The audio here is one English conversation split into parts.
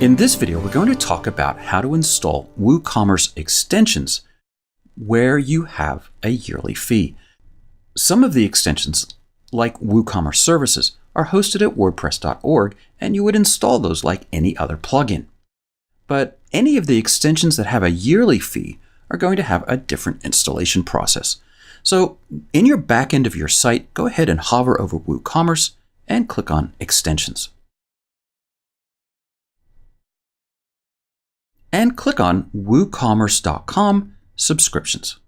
In this video, we're going to talk about how to install WooCommerce extensions where you have a yearly fee. Some of the extensions, like WooCommerce services, are hosted at WordPress.org, and you would install those like any other plugin. But any of the extensions that have a yearly fee are going to have a different installation process. So in your back end of your site, go ahead and hover over WooCommerce and click on Extensions. And click on WooCommerce.com Subscriptions.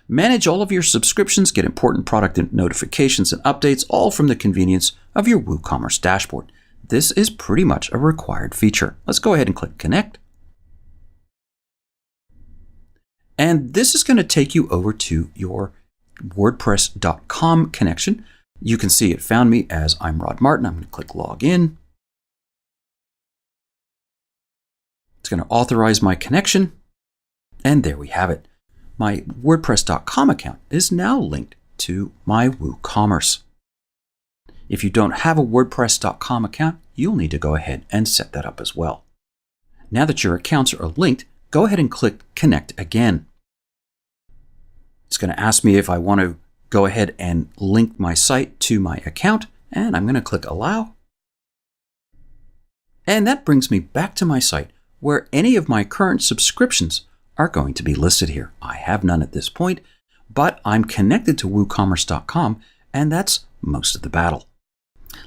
Manage all of your subscriptions, get important product notifications and updates, all from the convenience of your WooCommerce dashboard. This is pretty much a required feature. Let's go ahead and click Connect. And this is going to take you over to your WordPress.com connection. You can see it found me as I'm Rod Martin. I'm going to click Log In. It's going to authorize my connection. And there we have it. My WordPress.com account is now linked to my WooCommerce. If you don't have a WordPress.com account, you'll need to go ahead and set that up as well. Now that your accounts are linked, go ahead and click Connect again. It's going to ask me if I want to go ahead and link my site to my account, and I'm going to click Allow. And that brings me back to my site where any of my current subscriptions are going to be listed here. I have none at this point, but I'm connected to WooCommerce.com, and that's most of the battle.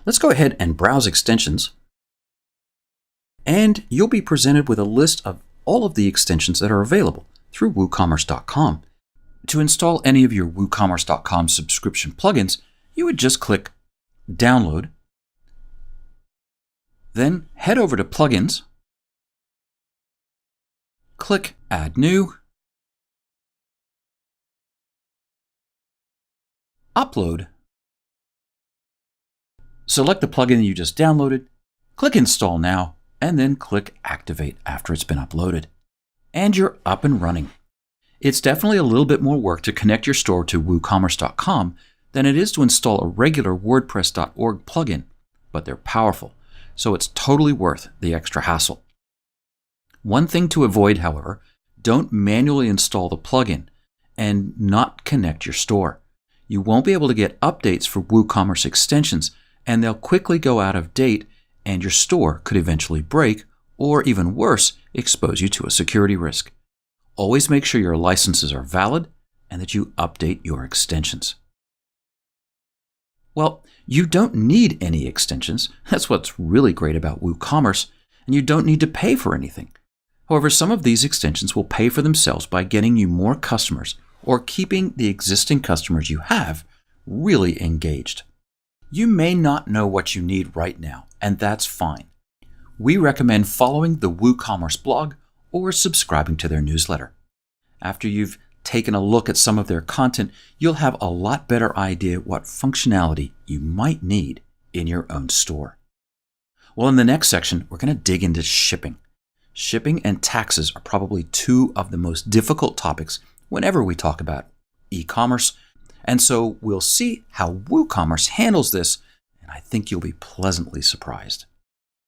Let's go ahead and browse extensions, and you'll be presented with a list of all of the extensions that are available through WooCommerce.com. To install any of your WooCommerce.com subscription plugins, you would just click Download, then head over to Plugins, click Add New, Upload, select the plugin you just downloaded, click Install Now, and then click Activate after it's been uploaded. And you're up and running. It's definitely a little bit more work to connect your store to WooCommerce.com than it is to install a regular WordPress.org plugin, but they're powerful, so it's totally worth the extra hassle. One thing to avoid, however, don't manually install the plugin and not connect your store. You won't be able to get updates for WooCommerce extensions, and they'll quickly go out of date, and your store could eventually break, or even worse, expose you to a security risk. Always make sure your licenses are valid and that you update your extensions. Well, you don't need any extensions. That's what's really great about WooCommerce, and you don't need to pay for anything. However, some of these extensions will pay for themselves by getting you more customers or keeping the existing customers you have really engaged. You may not know what you need right now, and that's fine. We recommend following the WooCommerce blog or subscribing to their newsletter. After you've taken a look at some of their content, you'll have a lot better idea what functionality you might need in your own store. Well, in the next section, we're going to dig into shipping. Shipping and taxes are probably two of the most difficult topics whenever we talk about e-commerce. And so we'll see how WooCommerce handles this, and I think you'll be pleasantly surprised.